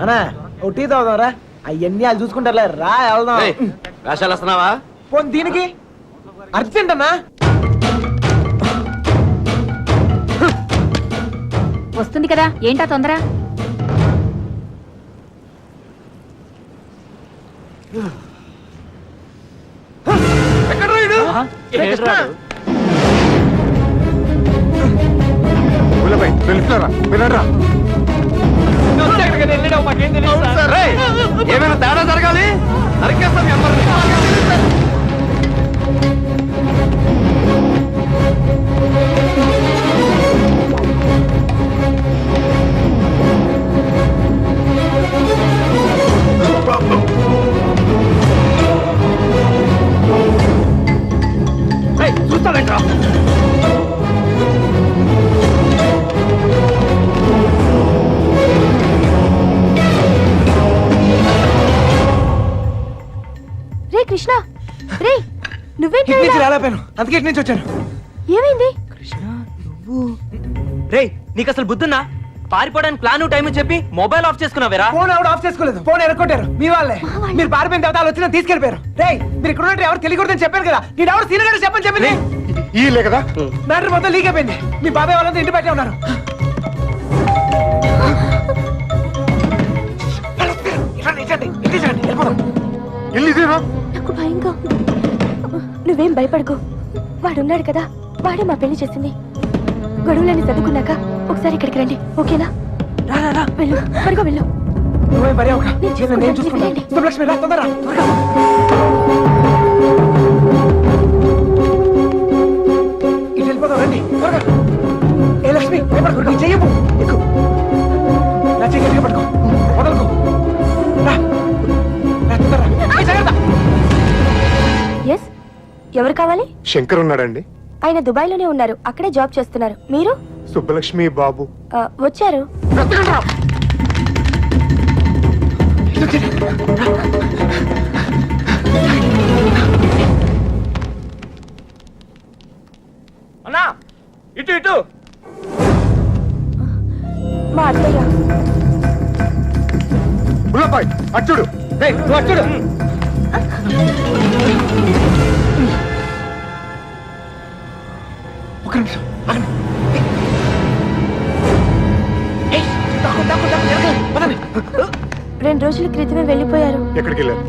అన్నా O T తాగుదాం రా. అవన్నీ వాళ్ళు చూసుకుంటారులే, రా వెళ్దాం. వేషాలు వస్తున్నావా? పోనీ దీనికి అర్జెంట్ అన్నా. వస్తుంది కదా, ఏంటా తొందర? ఏమైనా తేడా జరగాలి, నరికేస్తాం ఎవరిని. చూస్తావేంట్రా? రే కృష్ణ, రే నువ్వేంటి? రాలేపోయాను, అందుకే ఇటు నుంచి వచ్చాను. ఏమైంది? కృష్ణ నువ్వు రే, నీకు అసలు బుద్ధున్నా? పారిపోవడానికి ప్లాన్ టైం చెప్పి మొబైల్ ఆఫ్ చేసుకున్నావేరా? ఫోన్ ఎవరు ఆఫ్ చేసుకోలేదు, ఫోన్ ఎరగొట్టారు మీ వాళ్ళే. మీరు పారిపోయిన తర్వాత వాళ్ళు వచ్చిన తీసుకెళ్ళిపోయారు. రే మీరు ఇక్కడ ఉన్నట్టు ఎవరు తెలియకూడదని చెప్పాను కదా. నేను ఎవరు సీనియర్ గారు చెప్పని చెప్పింది ఈ కదా మ్యాటర్ మొత్తం లీక్ అయిపోయింది. మీ బాబాయ్ వాళ్ళంతా ఇంటి బయట ఉన్నారు. నాకు భయంగా ఉంది. నువ్వేం భయపడకు, వాడున్నాడు కదా, వాడే మా పెళ్లి చేసింది. గొడవలని చదువుకున్నాక ఒకసారి ఇక్కడికి రండి, ఓకేనా? వెళ్ళు, త్వరగా వెళ్ళు. నేను చూసుకుంటాను. లక్ష్మి రా, తొందరగా ఇటు వెళ్ళిపోతాం, రండి త్వరగా. ఏ లక్ష్మి భయపడకు, నీ చెయ్యము ఎక్కువ నా చెయ్యి గట్టిగా పట్టుకో, వదలకు. రా రా, తొందరగా. ఎస్, ఎవరు కావాలి? శంకర్ ఉన్నాడండి. ఆయన దుబాయ్ లోనే ఉన్నారు, అక్కడే జాబ్ చేస్తున్నారు. మీరు? సుబ్బలక్ష్మి బాబు వచ్చారు. అన్నా ఇటు ఇటు. మా అత్తయ్య. బుల్లబాయ్ అచ్చుడు, నువ్వు అచ్చుడు. ఒక నిమిషం 2 రోజుల క్రితమే వెళ్ళిపోయారు. ఎక్కడికి వెళ్ళారు?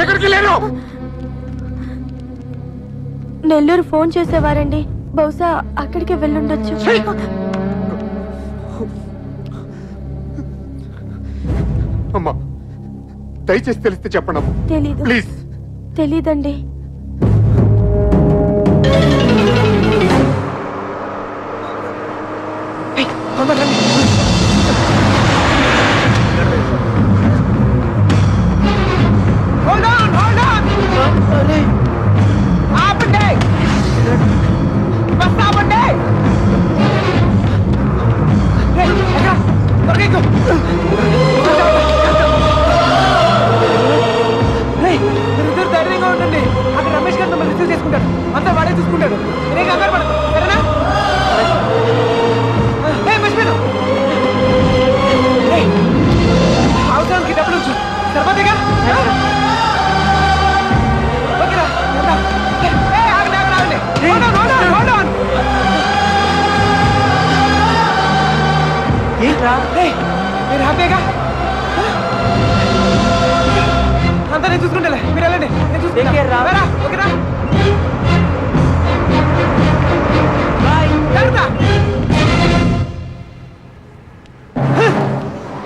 ఎక్కడికి వెళ్ళారు? నెల్లూరు ఫోన్ చేసేవారండి, బహుశా అక్కడికే వెళ్ళుండొచ్చు. అమ్మా దయచేసి తెలిస్తే చెప్పండి అమ్మా. తెలీదు. ప్లీజ్. తెలీదండి. ధైర్యంగా ఉండండి. అక్కడ రమేష్ గారు మిమ్మల్ని రిసీవ్ చేసుకుంటాడు, అంతా వాడే చూసుకుంటాడు. నేనే కంగారు పడదు, సరేనా? అవసరానికి డబ్బులు ఉంచు, సరిపోతేగా. ఓకేరా, మీరు హ్యాపీగా అంతా నేను చూసుకుంటా. మీరు వెళ్ళండి, నేను చూసుకుంటా. ఓకేనా?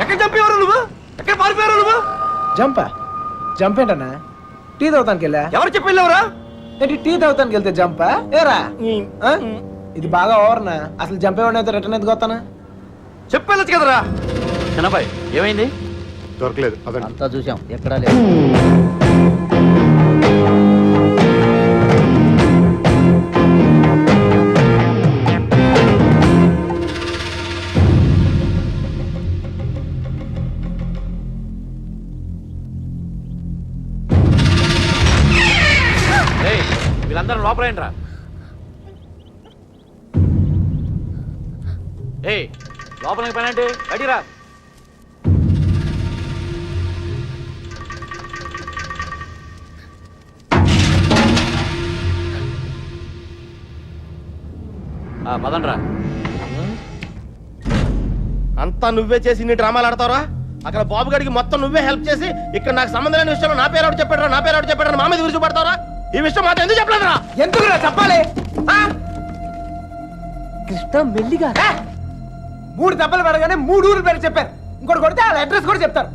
ఎక్కడ చంపేవారు నువ్వు? ఎక్కడ పారిపోయారు నువ్వు? జంప్ ఏంటన్నా? టీ తాగుతానికి వెళ్ళా. ఎవరు చెప్పి వెళ్ళావురా? ఏంటి టీ తాగుతానికి వెళ్తే జంపా? ఏరా ఇది బాగా ఓవర్నా. అసలు జంపేవాడిని అయితే రిటర్న్ ఎందుకు వస్తానా? చెప్పెళ్ళచ్చు కదరా. చిన్నబాయ్ ఏమైంది? దొరకలేదు, అదంతా అంతా చూసాం, ఎక్కడా లేదు. వీళ్ళందరూ లోపలేంట్రా. లోపలికి పనండి, బయటిరా. పదండ్రా. అంతా నువ్వే చేసి ఇన్ని డ్రామాలు ఆడతావరా? అక్కడ బాబు గడికి మొత్తం నువ్వే హెల్ప్ చేసి ఇక్కడ నాకు సంబంధం లేని విషయంలో నా పేరు చెప్పాడు మా మీద విరుచుపడతావరా? ఈ విషయం మాత్రం ఎందుకు చెప్పలేదురా? ఎందుకురా చెప్పాలి? కృష్ణ మెల్లిగా 3 దెబ్బలు పడగానే 3 ఊరు పేరు చెప్పారు. ఇంకోటి కొడితే వాళ్ళ అడ్రస్ కూడా చెప్తారు.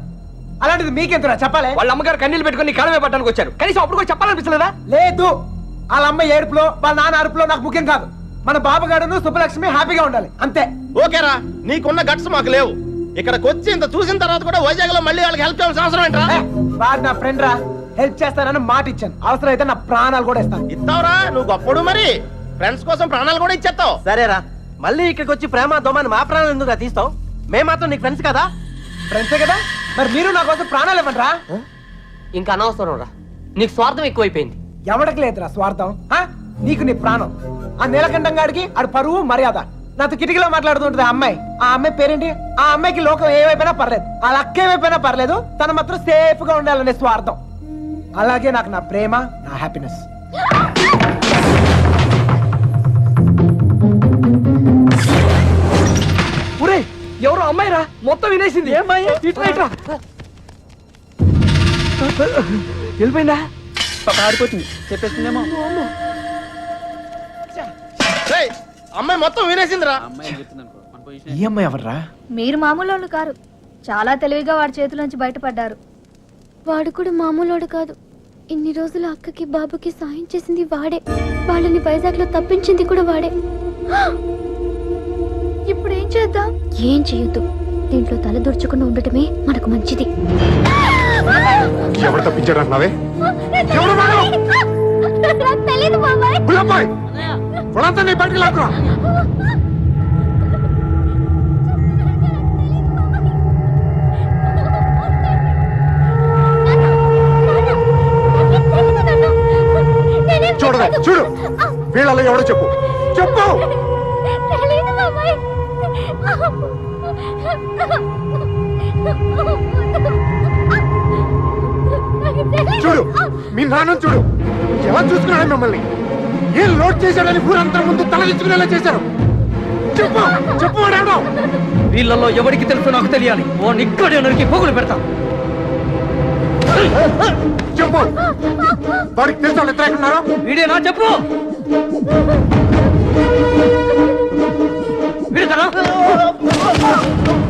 అలాంటిది మీకెందుకురా చెప్పాలి? వాళ్ళ అమ్మగారు కన్నీళ్ళు పెట్టుకుని కాలమే పట్టడానికి వచ్చారు. కనీసం అప్పుడు కూడా చెప్పాలనిపించలేదా? లేదు, వాళ్ళ అమ్మ ఏడుపులో వాళ్ళ నాన్న అరుపులో నాకు ముఖ్యం కాదు. మన బాబుగాడును సుబ్బలక్ష్మి హ్యాపీగా ఉండాలి అంతే. ఓకేరా, నీకున్న గట్స్ మాకు లేవు. ఇక్కడికి వచ్చి ఇంత చూసిన తర్వాత కూడా వైజాగ్ లో మళ్ళీ వాళ్ళకి హెల్ప్ చేయాల్సిన అవసరం ఏంట్రా? వాడు నా ఫ్రెండ్ రా, హెల్ప్ చేస్తానని మాట ఇచ్చాను. అవసరం అయితే నా ప్రాణాలు కూడా ఇస్తాను. ఇస్తావురా? నువ్వు గొప్పడు మరి ఫ్రెండ్స్ కోసం ప్రాణాలు కూడా ఇచ్చేస్తావు. సరేరా, మళ్ళీ ఇక్కడికి వచ్చి ప్రేమ దోమని మా ప్రాణాలు ఎందుకు తీస్తావు? మేము మాత్రం నీకు ఫ్రెండ్స్ కదా. ఫ్రెండ్సే కదా, మరి మీరు నా కోసం ప్రాణాలు ఇవ్వండి రా. ఇంకా అనవసరం రా, నీకు స్వార్థం ఎక్కువైపోయింది. ఎవరికి లేదురా స్వార్థం. నీకు నీ ప్రాణం. ఆ నీలకంఠం గాడికి ఆడు పరువు మర్యాద. నాతో కిటికీలో మాట్లాడుతుంటది ఆ అమ్మాయి. ఆ అమ్మాయి పేరేంటి? ఆ అమ్మాయికి లోకం ఏమైపోయినా పర్లేదు, ఆ లక్క ఏమైపోయినా పర్లేదు, తన మాత్రం సేఫ్ గా ఉండాలనే స్వార్థం. అలాగే నాకు నా ప్రేమ, నా హ్యాపీనెస్. ఒరే, ఎవరో అమ్మాయి రా, మొత్తం వినేసింది. ఏమ్మాయి? ఇట్లా వెళ్ళిపోయిందా? ఆడిపోతుంది, చెప్పేస్తుందేమో. రేయ్, అమ్మాయి మొత్తం వినేసిందిరా. ఈ అమ్మాయి ఎవర్రా? మీరు మామూలు కారు, చాలా తెలివిగా వాడి చేతిలోంచి బయటపడ్డారు. వాడు కూడా మామూలోడు కాదు. ఇన్ని రోజులు అక్కకి బాబుకి సాయం చేసింది వాడే. వాళ్ళని వైజాగ్ లో తప్పించింది కూడా వాడే. ఇప్పుడు ఏం చేద్దాం? ఏం చేయొద్దు, దీంట్లో తల దూర్చకుండా ఉండటమే మనకు మంచిది. ఎవరు తప్పించారు అన్నావే? తెలీదు బాబాయ్. గులాబాయ్, వాళ్ళంతా నీ బయటికి లాక్కురా. చూడవే, చూడు, వీళ్ళలో ఎవడో చెప్పు. తెలీదు బాబాయ్. చూడు, మీ నాన్న చూడు, ఎలా చూసుకున్నాడు మిమ్మల్ని. ఏం లోడ్ చేశాడని ఊరంతా ముందు తలదించుకునేలా చేశారు. చెప్పు, చెప్పు వాడేవడో. వీళ్ళల్లో ఎవరికి తెలుసు నాకు తెలియాలి. ఓ నిక్కడి నరికి పోగులు పెడతా. చెప్పు, వాడికి తెలుసు వాళ్ళు ఎక్కడ ఉన్నారో. వీడేనా? చెప్పు. వీడు కదా?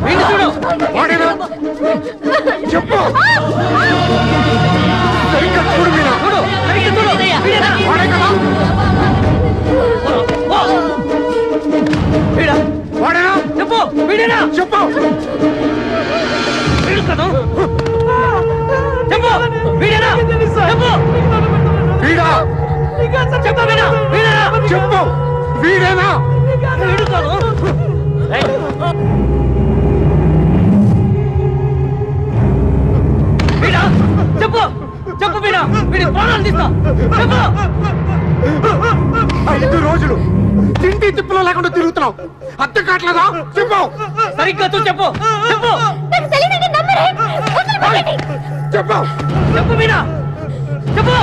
వీడిని చూడు. వాడేనా? చెప్పు, సరిగ్గా చూడు మీనా. చూడు, సరిగ్గా చూడు. వీడేనా? వాడే కదా? వీడా? వాడేనా? చెప్పు, వీడేనా? చెప్పు. వీడు కదా? చెప్పు, వీడేనా? చెప్పు. వీడా? చెప్పు, వీడా? వీడేనా? చెప్పు, వీడేనా? వీడు కాదు. వీడా? చెప్పు, చెప్పు వీడా. వీడి ప్రాణాలు తీస్తా. చెప్పు. 5 రోజులు తిండి తిప్పులో లేకుండా తిరుగుతున్నావు. అర్థం కావట్లేదా? చెప్పు, సరిగ్గా చూసి చెప్పు. చెప్పు, చెప్పు. చెప్పు వీడా. చెప్పు.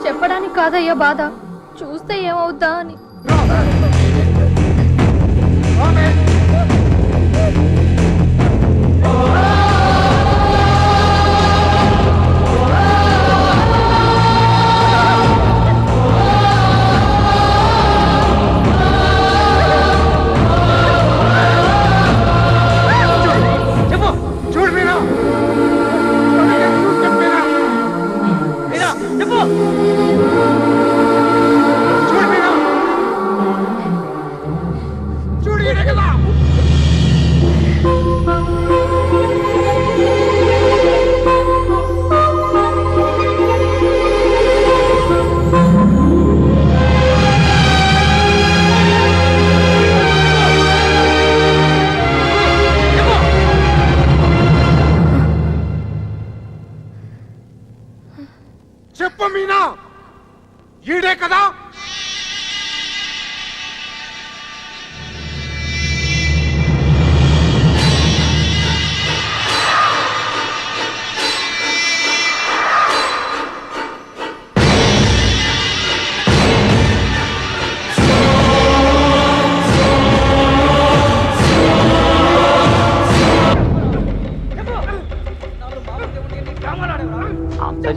చెప్పడానికి కాదయ్యా బాధ, చూస్తే ఏమవుతా అని. చెప్పు. చూడు మీనా. వీడా, చెప్పు. చూడు మీనా. చూడు ఈయనే కదా.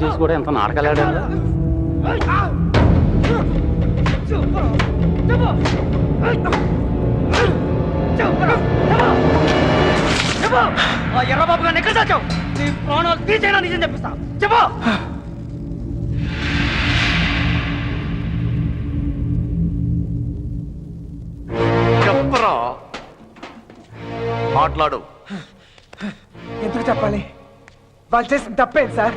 చూసి కూడా ఎంత నాటకాలు ఆడారు. ఎర్రబాబు గారిని ఎక్కడ దాచావు? నీ ప్రాణాలు తీసేనా నిజం చెప్పిస్తా. చెప్పు. చెప్పరా, మాట్లాడు. ఎందుకు చెప్పాలి? వాళ్ళు చేసిన తప్పేంటి సార్?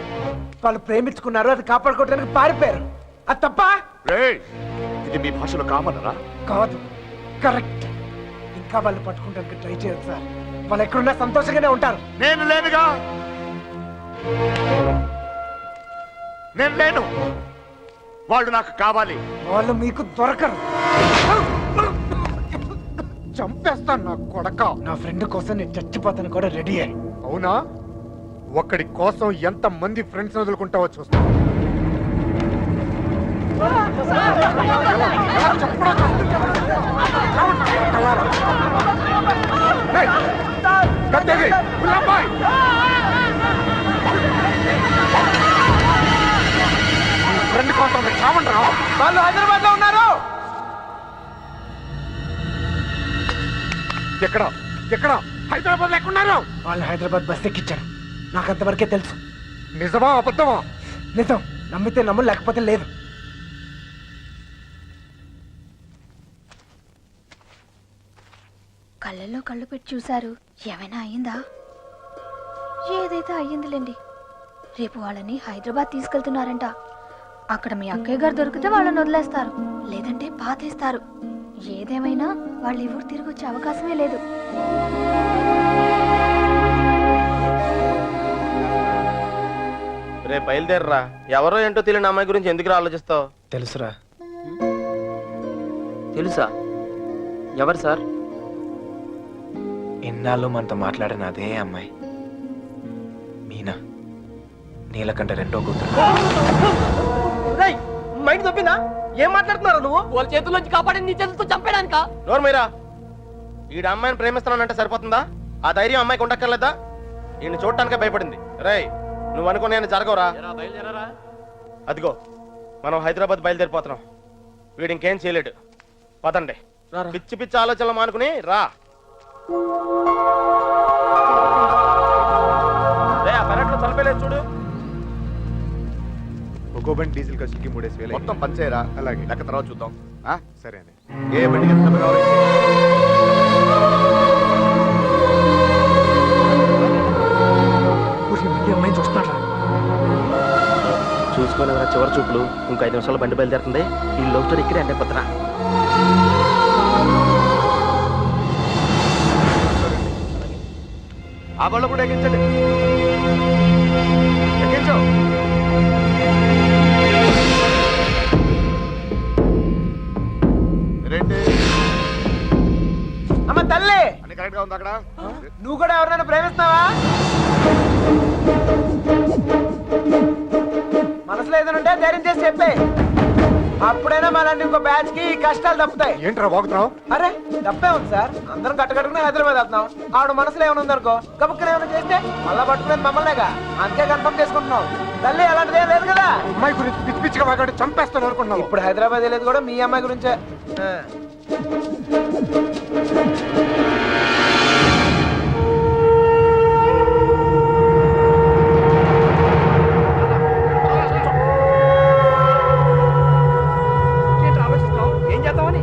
వాళ్ళు ప్రేమించుకున్నారు, అది కాపాడుకోవడానికి పారిపోయారు. అది తప్ప ఇది మీ భాషలో కామనరా? కాదు, కరెక్ట్. ఇంకా వాళ్ళు పట్టుకోవడానికి ట్రై చేయరు సార్. వాళ్ళు ఎక్కడున్నా సంతోషంగానే ఉంటారు. నేను లేనుగా, నేను లేను. వాళ్ళు నాకు కావాలి. వాళ్ళు మీకు దొరకరు. చంపేస్తాను నా కొడక. నా ఫ్రెండ్ కోసం నేను చచ్చిపోతాను కూడా రెడీ అయ్యి. అవునా? ఒక్కడి కోసం ఎంత మంది ఫ్రెండ్స్ వదులుకుంటావో చూస్తా. ఫ్రెండ్ కోసం చావండి. వాళ్ళు హైదరాబాద్ లో ఉన్నారు. ఎక్కడ ఎక్కడ? హైదరాబాద్ లేకున్నారు. వాళ్ళు హైదరాబాద్ బస్ ఎక్కించారు. నాకు అంతవరకే తెలుసు. నిజమా అబద్ధమా? నిజం. నమ్మితే నమ్ము, లేకపోతే లేదు. కళ్ళల్లో కళ్ళు పెట్టి చూశారు. ఏమైనా అయ్యిందా? ఏదైతే అయ్యిందిలేండి. రేపు వాళ్ళని హైదరాబాద్ తీసుకెళ్తున్నారంట. అక్కడ మీ అక్కయ్య గారు దొరికితే వాళ్ళని వదిలేస్తారు, లేదంటే పాతేస్తారు. ఏదేమైనా వాళ్ళు ఈ ఊరు తిరిగి వచ్చే అవకాశమే లేదు. రేపు బయలుదేరరా. ఎవరో ఏంటో తెలియని అమ్మాయి గురించి ఎందుకు ఆలోచిస్తావు? తెలుసురా. తెలుసా? ఎవరు సార్? ఎన్నాళ్ళు మనతో మాట్లాడిన అదే అమ్మాయి, మీనా. నీలకంఠ రెండో కూతురు. మైండ్ తప్పిందా? ఏం మాట్లాడుతున్నావు నువ్వు? వాళ్ళ చేతుల్లోంచి కాపాడి నీ చేతులతో చంపేయడానికా? నోరు మీరా. ఈడ అమ్మాయిని ప్రేమిస్తున్నానంటే సరిపోతుందా? ఆ ధైర్యం అమ్మాయికి ఉండక్కర్లేదా? ఈయన చూడటానికే భయపడింది. రేయ్, నువ్వు అనుకునే జరగవురా. బయలుదేరారా? అదిగో మనం హైదరాబాద్ బయలుదేరిపోతున్నాం. వీడు ఇంకేం చేయలేడు. పదండి. పిచ్చి పిచ్చి ఆలోచనలు మానుకుని రా. రే, ఆ పెరట్లో తలపేలేదు చూడు. ఒక్కో బండి డీజిల్ ఖర్చుకి 3,000 మొత్తం పంచేరా. అలాగే లెక్క తర్వాత చూద్దాం. సరే అండి. ఏ బండికి ఎంత డబ్బు కావాలి? అమ్మాయి చూస్తున్నారా? చూసుకొని చివరి చూపులు. ఇంకో 5 నిమిషాలు బండి బయలుదేరుతుంది. ఈ లోటు ఇక్కడే అంటే పొద్దున. ఆ బళ్ళు కూడా ఎక్కించండి. ఎక్కించు. రండి. అమ్మ తల్లి, అన్ని కరెక్ట్ గా ఉంది అక్కడ. నువ్వు కూడా ఎవరినైనా ప్రేమిస్తావా? మనసులో ఏదైనా ఉంటే ధైర్యం చేసి చెప్పే. అప్పుడైనా మనండి ఇంకో బ్యాచ్ కి ఈ కష్టాలు తప్పుతాయి. ఏంట్రా వాగుతున్నావు? అరే తప్పే ఉంది సార్. అందరం కట్టకట్టుకుని హైదరాబాద్ వెళ్తున్నాం. ఆవిడ మనసులో ఏమైనా ఉందనుకో, గబుక్కున ఏమైనా చేస్తే మళ్ళా పట్టుకునేది మమ్మల్నేగా. అంతే కన్ఫర్మ్ చేసుకుంటున్నాం. తల్లి అలాంటిది ఏం లేదు కదా. అమ్మాయి గురించి పిచ్చి పిచ్చిగా వాగాడు, చంపేస్తాను అనుకున్నావు. ఇప్పుడు హైదరాబాద్ వెళ్ళేది కూడా మీ అమ్మాయి గురించే. ఏం చేద్దామని?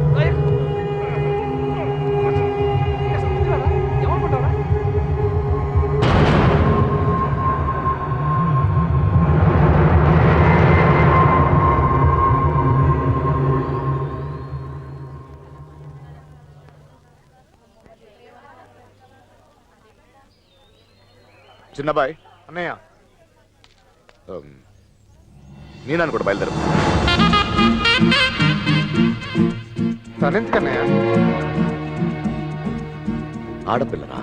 చిన్నబాయ్ అన్నయ్య, నేను కూడా బయలుదేరు. తనెందుకన్నయ్య? ఆడపిల్లరా,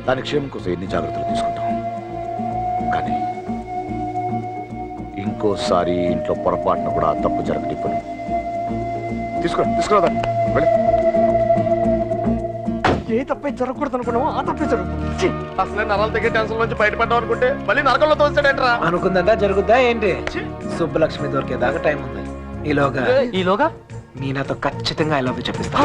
దాని క్షేమం కోసం ఎన్ని జాగ్రత్తలు తీసుకుంటాం. కానీ ఇంకోసారి ఇంట్లో పొరపాటున కూడా ఆ తప్పు జరగనివ్వను. తీసుకురాదా? ఏ తప్పే జరగకూడదు అనుకున్నావో ఆ తప్పే జరుగుతుంది. అసలే నరాల దగ్గర టెన్షన్ నుంచి బయటపడ్డాం అనుకుంటే మళ్ళీ నరకంలో తోస్తాడేంట్రా. అనుకుందా జరుగుద్దా ఏంటి? సుబ్బలక్ష్మి దొరికేదాకా టైం ఉంది. ఈలోగా మీనాతో ఖచ్చితంగా ఐ లవ్ యూ చెప్పిస్తా.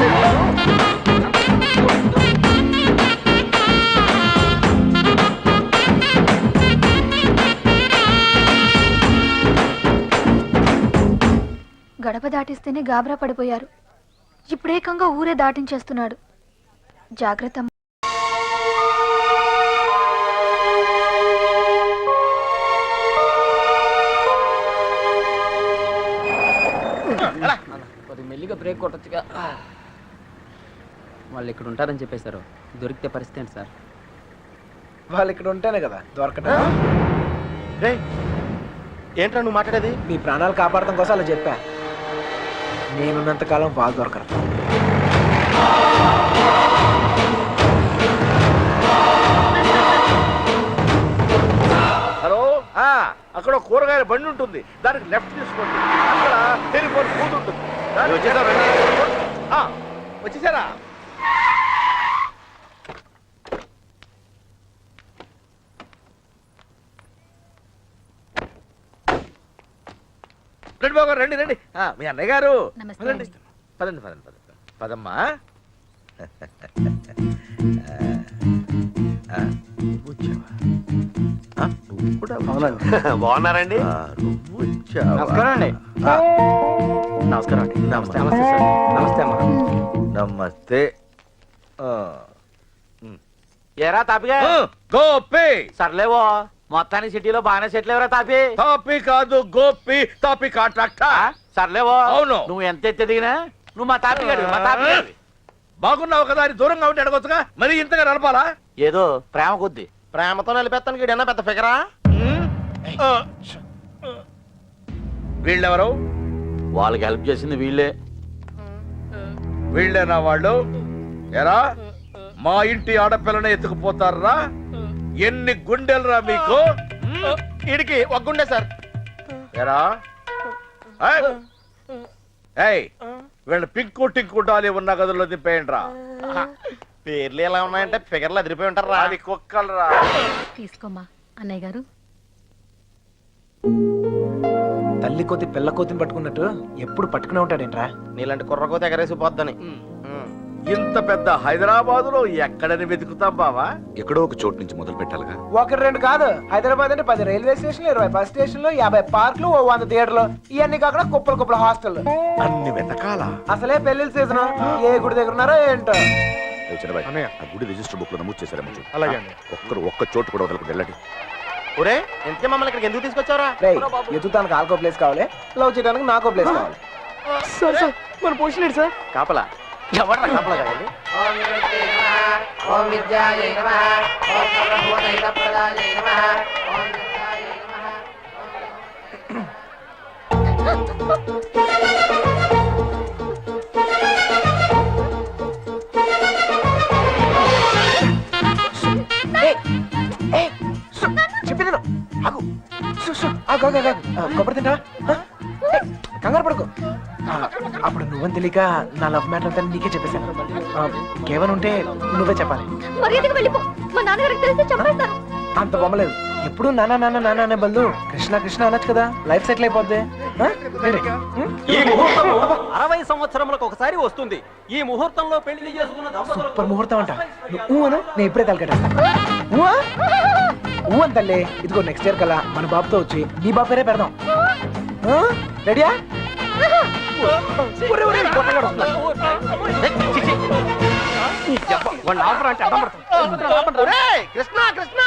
గడప దాటిస్తేనే గాబరా పడిపోయారు. ఇప్పుడేకంగా ఊరే దాటించేస్తున్నాడు. జాగ్రత్త. కొద్దిగా మెల్లిగా బ్రేక్ కొట్టచ్చుగా. వాళ్ళు ఇక్కడ ఉంటారని చెప్పేశారు. దొరికితే పరిస్థితి ఏంటి సార్? వాళ్ళు ఇక్కడ ఉంటేనే కదా దొరకటం. రేయ్, ఏంట్రా నువ్వు మాట్లాడేది? మీ ప్రాణాలు కాపాడటం కోసం అలా చెప్పా. నేనున్నంత కాలం వాళ్ళు దొరకరు. హలో, అక్కడ కూరగాయల బండి ఉంటుంది, దానికి లెఫ్ట్ తీసుకోండి. అక్కడ టెలిఫోన్ బూత్ ఉంటుంది. వచ్చేసారా? రండి బాబు, రండి రండి. మీ అన్నయ్య గారు పదండి పదండి పదండి పదండి పదమ్మా. బాగున్నారండి? నమస్కారం అండి. నమస్కారం అండి. నమస్తే సార్. నమస్తే అమ్మా. నమస్తే. ఏరా తాపిగా? గోపి. సర్లేవో, మొత్తానికి సిటీలో బాగానే సెటిల్ ఎవరా తాపి? తాపి కాదు, గోపి. తాపి కాంట్రాక్టర్. సర్లేవో, అవును. నువ్వు ఎంత ఎత్తి దిగినా నువ్వు మా తాపి గడి, మా తాపి గడి. బాగున్నావు కదా అని దూరంగా ఉంటే అడగొచ్చుగా, మరి ఇంతగా నడపాలా? ఏదో ప్రేమ కొద్ది. ప్రేమతో నిలిపేస్తానికి ఈడన్నా పెద్ద ఫిగరా? వీళ్ళెవరు? వాళ్ళకి హెల్ప్ చేసింది వీళ్ళే. వీళ్ళేనా వాళ్ళు? ఎరా, మా ఇంటి ఆడపిల్లని ఎత్తుకుపోతారా? ఎన్ని గుండెలరా మీకు? ఈడికి ఒక గుండె సార్. ఎరా, ఏయ్, వీళ్ళ పింకు టింకు డాలి ఉన్న గదుల్లో దింపేయండి రా. పేర్లు ఎలా ఉన్నాయంటే ఫిగర్లు అదిరిపోయి ఉంటారా? అది కుక్కలరా. తీసుకోమ్మా అన్నయ్య గారు. తల్లి కోతి పిల్ల కోతిని పట్టుకున్నట్టు ఎప్పుడు పట్టుకునే ఉంటాడేంట్రా? నీలాంటి కుర్రకోత ఎగరేసిపోద్దని. ఇంత పెద్ద హైదరాబాద్ లో ఎక్కడని వెతుకుతాం బావా? ఎక్కడో ఒక చోటు నుంచి మొదలు పెట్టాలిగా. ఒకటి రెండు కాదు, హైదరాబాద్ అంటే 10 రైల్వే స్టేషన్లు, 20 బస్ స్టేషన్లు, 50 పార్కులు, 100 థియేటర్లు, ఇవన్నీ కాకుండా కుప్పల హాస్టల్. అన్ని వెతకాలా? అసలే పెళ్లిళ్ళ సీజన్. ఏ గుడి దగ్గర ఉన్నారో ఏంటో. ఆ గుడి రిజిస్టర్ బుక్ లో నమోదు చేశారేమో చూడు. అలాగే. ఒక్క చోటు కూడా వదలకుండా వెళ్ళండి. ఒరే, ఇంతకీ మమ్మల్ని ఇక్కడికి ఎందుకు తీసుకొచ్చావరా? ఎదుగుతానికి ఆల్కో ప్లేస్ కావాలి, లవ్ చేయడానికి నాకో ప్లేస్ కావాలి. మన పొజిషన్ ఏంటి సార్? కాపలా ఎవరా కాపలా కావాలి? చెప్పేది కొబ్బరి తింటా, కంగారు పడుకో. అప్పుడు నువ్వని తెలియక నా లవ్ మ్యాటర్ అంతా నీకే చెప్పేశాను. కేవలం ఉంటే నువ్వే చెప్పాలి. మర్యాదగా వెళ్ళిపో, మా నాన్నగారికి తెలిస్తే చంపేస్తాను. అంత బొమ్మలేదు. ఎప్పుడు నాన్న నాన్న నాన్న అనే బదులు కృష్ణ కృష్ణ అనొచ్చు కదా, లైఫ్ సెటిల్ అయిపోద్ది. ఈ ముహూర్తం 60 సంవత్సరములకు ఒకసారి వస్తుంది. ఈ ముహూర్తంలో పెళ్లి చేసుకున్న సూపర్ ముహూర్తం అంట. నువ్వు అను, నేను ఇప్పుడే తలకట్టేస్తా. ఊ అని తల్లి. ఇదిగో నెక్స్ట్ ఇయర్ కల్లా మన బాబుతో వచ్చి నీ బాబు పేరే పెడదాం. రెడీయా? కృష్ణ కృష్ణ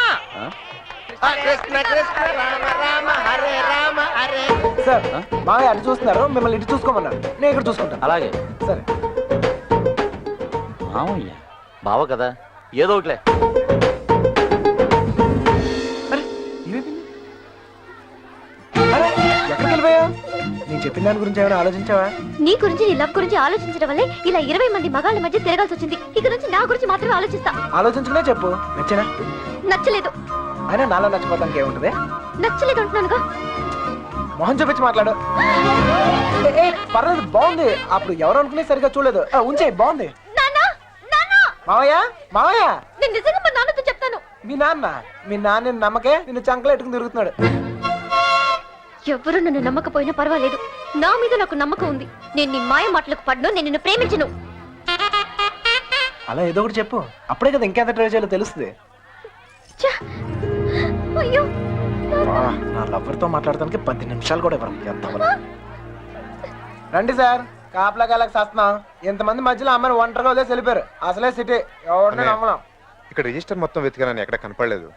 కృష్ణ కృష్ణ రామ రామ హరే రామ హరే. సార్, మామయ్య అటు చూస్తున్నారు, మిమ్మల్ని ఇటు చూసుకోమన్నారు. నేను ఇక్కడ చూసుకుంటాను. అలాగే. సరే. మామయ్య బావ కదా, ఏదో ఒకట్లే. ఎక్కడికి వెళ్ళిపోయా? నేను చెప్పిన దాని గురించి ఏమైనా ఆలోచించావా? నీ గురించి, నీ లవ్ గురించి ఆలోచించడం వల్లే ఇలా 20 మంది మగాళ్ళ మధ్య తిరగాల్సి వచ్చింది. ఇక నుంచి నా గురించి మాత్రమే ఆలోచిస్తా. ఆలోచించుకునే చెప్పు. నచ్చినా? నచ్చలేదు. అయినా నాలో నచ్చిపోతానికి ఏముంటది? నచ్చలేదు అంటున్నానుగా. మొహం చూపించి మాట్లాడు. పర్లేదు, బాగుంది. అప్పుడు ఎవరు అనుకునే సరిగా చూడలేదు. ఉంచే, బాగుంది. నాన్న నాన్న మావయ్య మావయ్య నేను నిజంగా మా నాన్నతో చెప్తాను. మీ నాన్న నమ్మకే నిన్ను చంకలు ఎట్టుకుని తిరుగుతున్నాడు. ఎవరు నన్ను నమ్మకపోయినా పర్వాలేదు, నా మీద నాకు నమ్మకం ఉంది. నేను నీ మాయ మాటలకు పడ్ను, నేను నిన్ను ప్రేమించను. అలా ఏదో ఒకటి చెప్పు, అప్పుడే కదా ఇంకెంత ట్రై చేయాలో తెలుస్తుంది. ఛ! అయ్యో నా లవర్తో మాట్లాడటానికి 10 నిమిషాలు కూడా ఇవ్వరు. రండి సార్, కాపలా కాలకు సస్తున్నాం. ఇంతమంది మధ్యలో అమ్మని ఒంటరిగా వదిలేసి వెళ్ళిపోయారు. అసలే సిటీ ఎవరిని నమ్మడం. ఇక్కడ రిజిస్టర్ మొత్తం వెతికానని ఎక్కడ కనపడలేదు.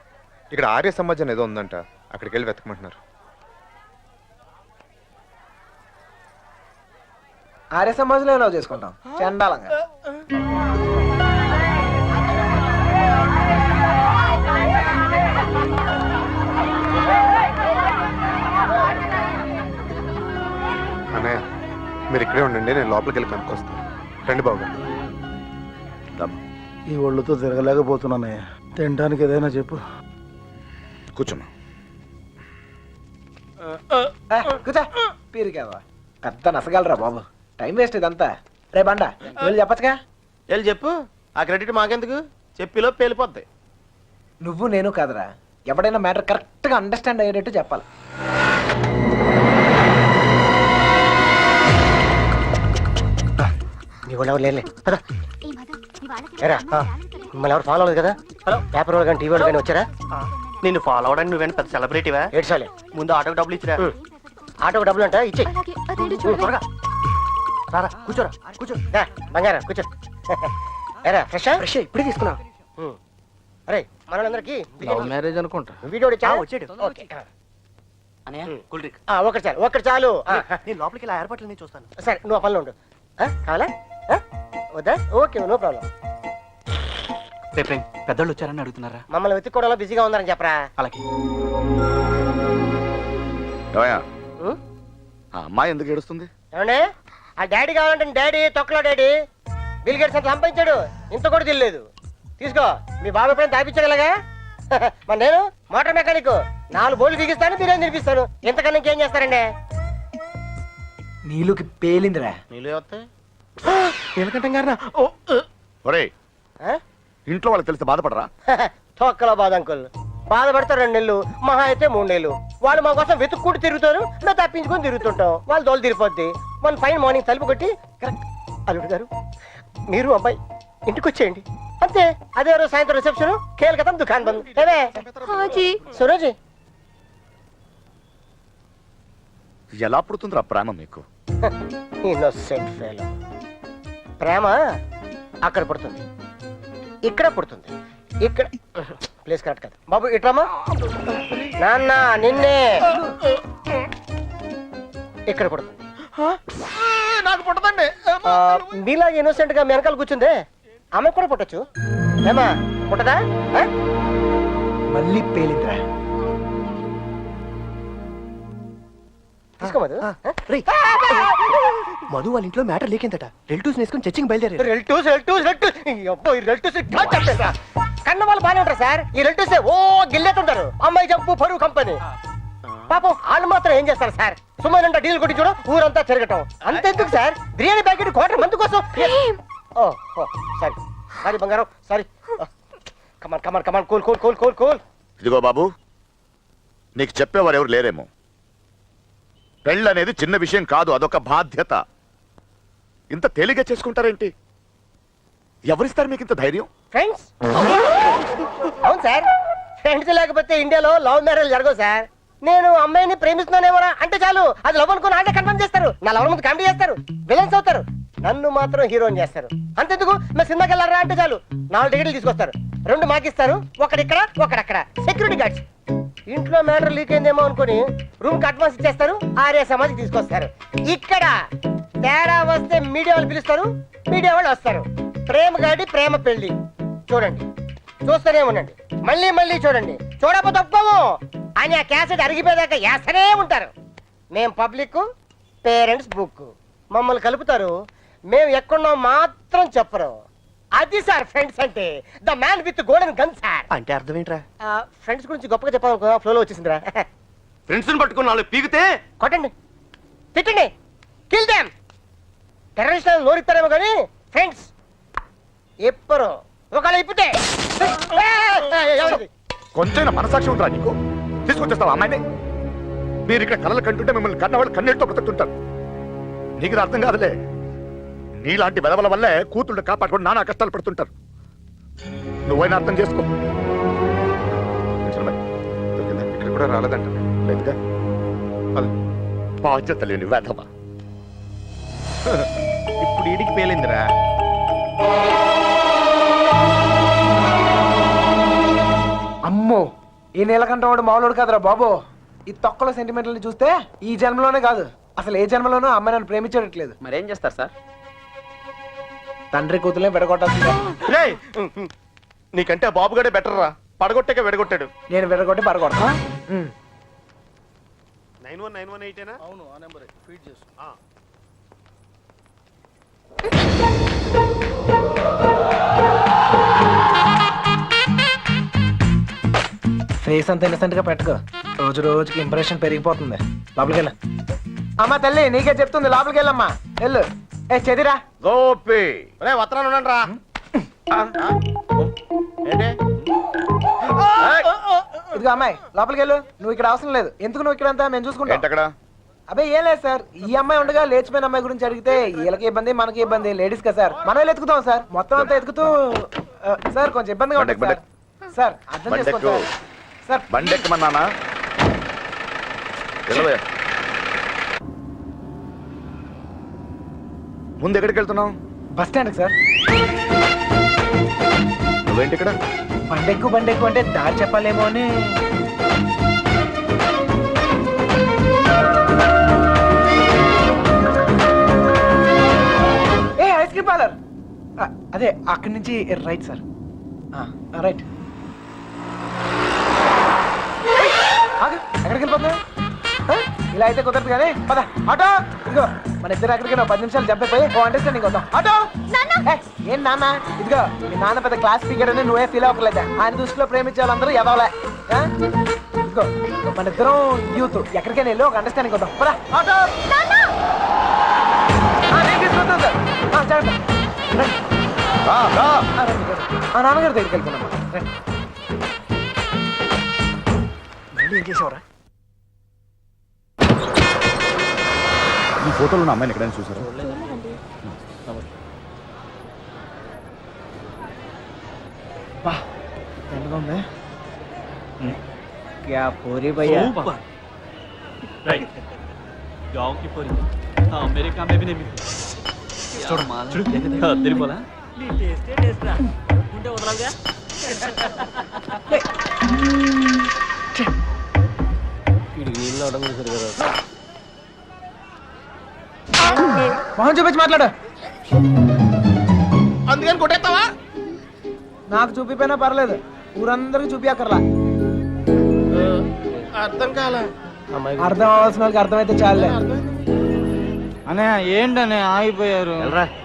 ఇక్కడ ఆర్య సమాజం ఏదో ఉందంట, అక్కడికి వెళ్ళి వెతకమంటున్నారు. ఆర్య సమాజంలో లవ్ చేసుకుంటాం చండాలంగా. అన్నయ్య మీరు ఇక్కడే ఉండండి, నేను లోపలికి వెళ్ళి కనుక్కొస్తాను. రండి బాబు. ఈ ఒళ్ళుతో తిరగలేకపోతున్నానయ్యా, తినడానికి ఏదైనా చెప్పు. కూర్చోమ్మా. కూర్చో పీరికేవా, పెద్ద నసగలరా బాబు. టైం వేస్ట్ ఇదంతా. రే బండ వెళ్ళి చెప్పచ్చుగా. వెళ్ళి చెప్పు, ఆ క్రెడిట్ మాకెందుకు, చెప్పిలో పేలిపోద్ది. నువ్వు నేను కాదురా, ఎవడైనా మ్యాటర్ కరెక్ట్ గా అండర్స్టాండ్ అయ్యేటట్టు చెప్పాలి. మిమ్మల్ని ఎవరు ఫాలో అవ్వదు కదా? పేపర్ వాళ్ళు కానీ టీవీ వాళ్ళు కానీ వచ్చారా? నిన్ను ఫాలో అవడానికి నువ్వేనా పెద్ద సెలబ్రిటీవా? ఏడ్చాలి. ముందు ఆటోకి డబ్బులు ఇచ్చిరా. ఆటోకి డబ్బులు అంట ఇచ్చే. అలాగే అదేంటో చూడవే. త్వరగా రారా, కూర్చోరా కూర్చో. బంగారా కూర్చో. ఎరా ఫ్రెష్ ఫ్రెష్ ఇప్పుడే తీసుకున్నా. అరే మనందరికి లవ్ మ్యారేజ్ అనుకుంటా. వీడియో వచ్చాడు. ఓకే ఒకటి చాలు, ఒకటి చాలు. నేను లోపలికి ఇలా ఏర్పాట్లన్నీ చూస్తాను. సరే నువ్వు ఆ పనిలో ఉండు. కావాలా వద్దా? Okay no problem. పెద్దోళ్ళు వచ్చారని అడుగుతున్నారా? మమ్మల్ని వెతుక్కోవడంలో బిజీగా ఉన్నారని చెప్పరా. అలాగే. ఏమయ్యా, ఆ అమ్మాయి ఎందుకు ఏడుస్తుంది? ఏమండి ఆ డాడీ కావాలంటే డాడీ తొక్కలో డాడీ బిల్ గేట్స్ అంత సంపాదించాడు, ఇంత కూడా తెలియలేదు. తీసుకో, మీ బాబు ఎప్పుడైనా తాపించగలగా? మరి నేను మోటార్ మెకానిక్, 4 బోర్లు బిగిస్తాను, బిర్యానీ తినిపిస్తాను. ఇంతకన్నా ఇంకేం చేస్తారండి? నీళ్ళకి పేలిందిరా. నీళ్ళు వస్తాయి. ఒరేయ్, ఇంట్లో వాళ్ళకి తెలిస్తే బాధపడరా? తొక్కలో బాధ అంకుల్. బాధపడతారు 2 నెలలు, మహా అయితే 3 నెలలు. వాళ్ళు మా కోసం వెతుక్కుంటూ తిరుగుతారు, మేము తప్పించుకొని తిరుగుతుంటాం. వాళ్ళు దోలు తిరిగిపోద్ది. మన ఫైన్ మార్నింగ్ తలుపు కొట్టి కరెక్ట్ అల్లుడు గారు మీరు అబ్బాయి ఇంటికి వచ్చేయండి అంతే. అదే రోజు సాయంత్రం రిసెప్షన్, కేల్కతం దుకాన్ బంద్. ఏమే హాజీ సురోజీ, ఎలా పుడుతుందిరా ప్రేమ మీకు? Innocent fellow. ప్రేమ అక్కడ పుడుతుంది, ఇక్కడ పుడుతుంది. ఇక్కడ ప్లేస్ కరెక్ట్ కాదు బాబు. ఇట్రామా నాన్న, నిన్నే ఇక్కడ పుడుతుంది. నాకు పుట్టదండి. మీలాగా ఇన్నోసెంట్ గా మీ వెనకాల కూర్చుందే ఆమె కూడా పుట్టచ్చు. ఏమా పుట్టదా? మళ్ళీ పేలిందిరా. తీసుకోమదు. మధు వాళ్ళ ఇంట్లో మ్యాటర్ లీకిందట. రిలేటివ్స్ వేసుకుని చర్చింగ్ బయలుదేరారు. కన్న వాళ్ళు బాగానే ఉంటారు సార్. ఈ రిలేటివ్స్ ఓ గిల్లేతుంటారు. అమ్మాయి జంపు పరువు కంపెనీ. పాపం వాళ్ళు మాత్రం ఏం చేస్తారు సార్? సుమారు డీల్ కొట్టి చూడ ఊరంతా తిరగటం. అంతెందుకు సార్, బిర్యానీ ప్యాకెట్ క్వార్టర్ మంది కోసం. సారీ సారీ బంగారం, sorry. Come on come on come on, cool cool cool cool cool. ఇదిగో బాబు, నీకు చెప్పేవారు ఎవరు లేరేమో. పెళ్ళనేది చిన్న విషయం కాదు, అదొక బాధ్యత. ఇంత తేలిగ్గా చేసుకుంటారేంటి? ఎవరిస్తారు మీకు ఇంత ధైర్యం? ఫ్రెండ్స్. అవును సార్, ఫ్రెండ్స్ లేకపోతే ఇండియాలో లవ్ మ్యారేజ్ జరగవు సార్. నేను అమ్మాయిని ప్రేమిస్తున్నానేమోరా అంటే చాలు, అది లవ్ అనుకుని అంటే కన్ఫర్మ్ చేస్తారు. నా లవ్ ముందు కామెడీ చేస్తారు, విలన్స్ అవుతారు. నన్ను మాత్రం హీరోని చేస్తారు. అంతెందుకు, మేము సినిమాకి వెళ్ళారా అంటే చాలు 4 టికెట్లు తీసుకొస్తారు. 2 మాకిస్తారు, ఒకడిక్కడ ఒకడక్కడ. Security guards. ఇంట్లో మ్యాటర్ లీక్ అయిందేమో అనుకుని రూమ్ కి అడ్వాన్స్ ఇచ్చేస్తారు. ఆర్య సమాధికి తీసుకొస్తారు. ఇక్కడ తేడా వస్తే మీడియా వాళ్ళు పిలుస్తారు, మీడియా వాళ్ళు వస్తారు. ప్రేమ గాడి ప్రేమ పెళ్లి చూడండి, చూస్తూనే ఉండండి, మళ్ళీ మళ్ళీ చూడండి. చూడకపోతే ఒప్పుకోము అని ఆ క్యాసెట్ అరిగిపోయాక వేస్తూనే ఉంటారు. మేం పబ్లిక్, పేరెంట్స్ బుక్. మమ్మల్ని కలుపుతారు, మేము ఎక్కడున్నాం మాత్రం చెప్పరు. అది సార్ ఫ్రెండ్స్ అంటే. The man with golden gun sir. అంటే అర్థం ఏంట్రా? ఫ్రెండ్స్ గురించి గొప్పగా చెప్పాలనుకో, ఫ్లోలో వచ్చేసిందిరా. ఫ్రెండ్స్ పట్టుకుని వాళ్ళు పీకితే కొట్టండి, తిట్టండి, కిల్ దెమ్. టెర్రరిస్ట్ నోరిస్తారేమో కానీ ఫ్రెండ్స్ ఎప్పరు ఒకవేళ ఇప్పితే కొంచెం మనసాక్షి ఉంటారా నీకు? తీసుకొచ్చేస్తావా అమ్మాయిని? మీరు ఇక్కడ కలలు కంటుంటే మిమ్మల్ని కన్నవాళ్ళు కన్నీటితో బ్రతుకుతుంటారు. నీకు ఇది అర్థం కాదులే. నీలాంటి వెదవల వల్లే కూతుళ్ళు కాపాడుకొని నానా కష్టాలు పడుతుంటారు. నువ్వైనా అర్థం చేసుకో. ఇక్కడ కూడా రాలేదంట లేదుగా. బాధ్యత లేని వెధవ. ఇప్పుడు ఈడికి పేలిందిరా. అమ్మో, ఈ నీలకంఠ వాడు మామూలుడు కాదురా బాబు. ఈ తొక్కల సెంటిమెంట్లని చూస్తే ఈ జన్మలోనే కాదు అసలు ఏ జన్మలోనూ అమ్మాయి నన్ను ప్రేమించట్లేదు. మరేం చేస్తారు సార్? తండ్రి కూతుర్లే విడగొట్టాల్సిందే. రేయ్, నీకంటే ఆ బాబుగాడే బెటర్ రా. పడగొట్టాక విడగొట్టాడు. నేను విడగొట్టి పడగొడతా. 9191 అవును, ఆ నెంబరే ఫీడ్ చేసు. ఫేస్ అంత ఇన్నసెంట్ గా పెట్టుకో. రోజు రోజుకి ఇంప్రెషన్ పెరిగిపోతుంది. లోపలికి వెళ్ళ. అమ్మా తల్లి నీకే చెప్తుంది, లోపలికి వెళ్ళమ్మా. వెళ్ళు. ఏ చెదిరా గోపి, రే వత్రాలు ఉండండి రా. ఏంటి? ఇదిగో అమ్మాయి లోపలికి వెళ్ళు. నువ్వు ఇక్కడ అవసరం లేదు. ఎందుకు నువ్వు ఇక్కడ అంతా మేము చూసుకుంటాం. ఏంటక్కడ? అబ్బే ఏం లేదు సార్, ఈ అమ్మాయి ఉండగా లేచిపోయిన అమ్మాయి గురించి అడిగితే వీళ్ళకి ఇబ్బంది మనకి ఇబ్బంది. లేడీస్ కదా సార్, మనం ఎత్తుకుతాం సార్. మొత్తం అంతా ఎత్తుకుతూ సార్ కొంచెం ఇబ్బందిగా ఉంటుంది సార్. సార్ అర్థం చేసుకోండి సార్. సార్ బండెక్కమన్నానా? వెళ్ళవయ్యా. ముందు ఎక్కడికి వెళ్తున్నావు? Bus stand sir. నువ్వేంటి ఇక్కడ? బండెక్కు అంటే దారి చెప్పాలేమో అని. ఏ ఐస్ క్రీమ్ పార్లర్ అదే అక్కడి నుంచి రైట్ సార్. రైట్. ఎక్కడికి వెళ్ళిపోతున్నావు? ఇలా అయితే కుదరదు కానీ పద. ఆటో ఇదిగో, మన ఇద్దరు ఎక్కడికి 10 నిమిషాలు జంపైపోయి ఓ అండర్స్టాండింగ్ అవుతాం. ఆటో. ఏం నాన్న? ఇదిగో మీ నాన్న పెద్ద క్లాస్ స్పీకర్ అని నువ్వే ఫీల్ అవ్వట్లేదా? ఆయన దృష్టిలో ప్రేమించే వాళ్ళందరూ ఎదవలే. ఇదిగో మన ఇద్దరం యూత్ ఎక్కడికైనా వెళ్ళి ఒక అండర్స్టాండింగ్ అవుతాం. పద. ఆటో. నేను తీసుకొస్తాను సార్. జాగ్రత్త. నాన్నగారి దగ్గరికి వెళ్తున్నాం. మళ్ళీ ఏం చేసావురా? ఈ ఫోటోలో ఉన్న అమ్మాయిని ఎక్కడైనా చూసారా? ఉంది. क्या पूरी भैया? राइट गांव की पूरी अमेरिका में भी नहीं मिलती. तेरी बोला नी टेस्ट रा ఉంటే వదలాలిగా. వీడికి నీళ్ళు అడగలేదు కదా. మొహం చూపించి మాట్లాడు. అందుకని కొట్టేస్తావా? నాకు చూపిపోయినా పర్లేదు, ఊరందరికి చూపియక్కర్లా. అర్థం కాలే. అర్థం అవ్వాల్సిన వాళ్ళకి అర్థమైతే చాలే. అనే ఏంటనే ఆగిపోయారు?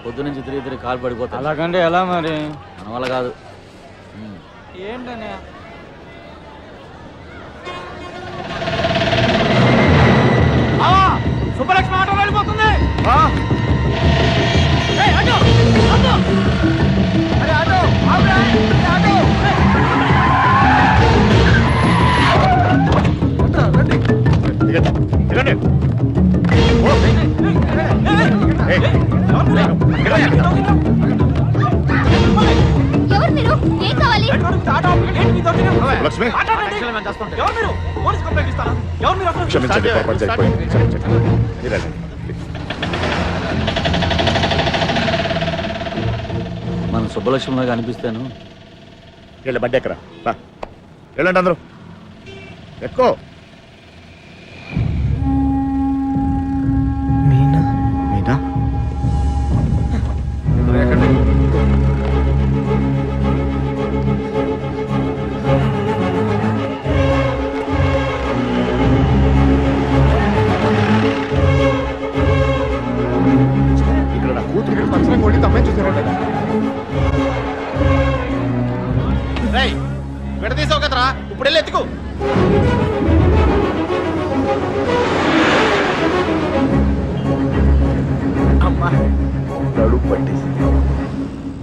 పొద్దు నుంచి తిరిగి కాలు పడిపోతా. అలాగంటే ఎలా మరి? మన వల్ల కాదు. ఏంటనే? సుబ్బలక్ష్మి ఆటో వెళ్ళిపోతుంది. ఎవరు మీరు? ఏం కావాలి? లక్ష్మి, ఎవరు క్షమించండి, పొరపాటు జరిగిపోయింది. క్షమించండి. మీరు వెళ్ళండి. మన సుబ్బలక్ష్మిలాగా అనిపిస్తాను. వెళ్ళి బండి ఎక్కరా. వెళ్ళండి అందరూ. ఎక్కువ మీనా. ఇక్కడ నా కూతురు పచ్చని కొట్టి తమ్మని చూసారంట. రేయ్ విడదీసావు కదరా, ఇప్పుడు వెళ్ళి ఎత్తుకు. అమ్మా నడుపు పట్టేసింది.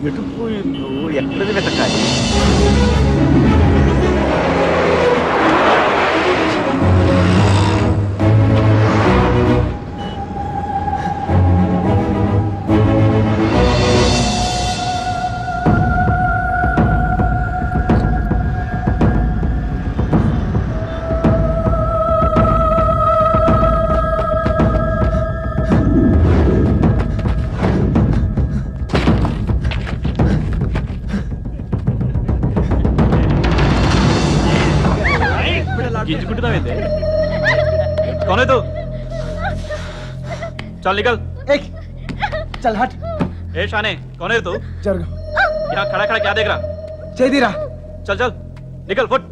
ఎటు పోయిందో ఎక్కడిది వెతకాలి గింజుకుంటున్నావేంటి कौन है तू चल निकल एक चल हट ए शाने कौन है तू जरग यहाँ खड़ा खड़ा क्या देख रहा చేదిరా चल चल निकल फुट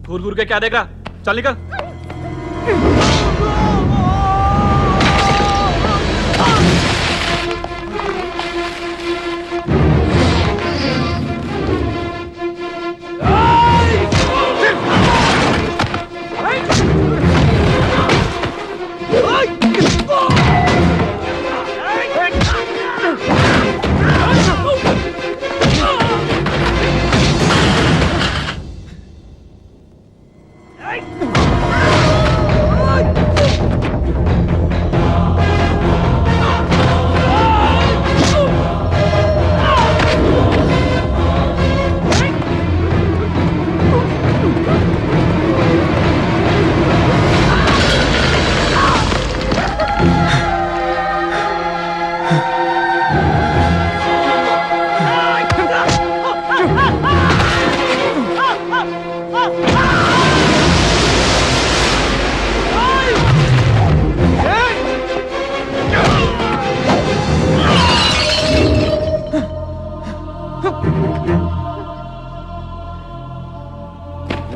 घूर घूर के क्या देख रहा चल निकल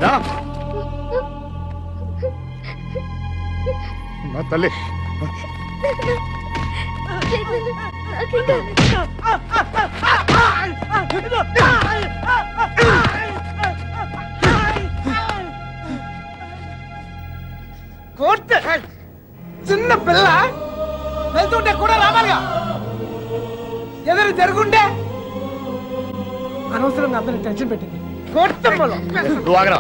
రా. నా తల్లి కోర్టు చిన్న పిల్ల వెళ్తుంటే కూడా రావాలిగా ఎదురు జరుగుంటే అనవసరంగా అందరిని టెన్షన్ పెట్టింది కోర్టు నువ్వు ఆగరా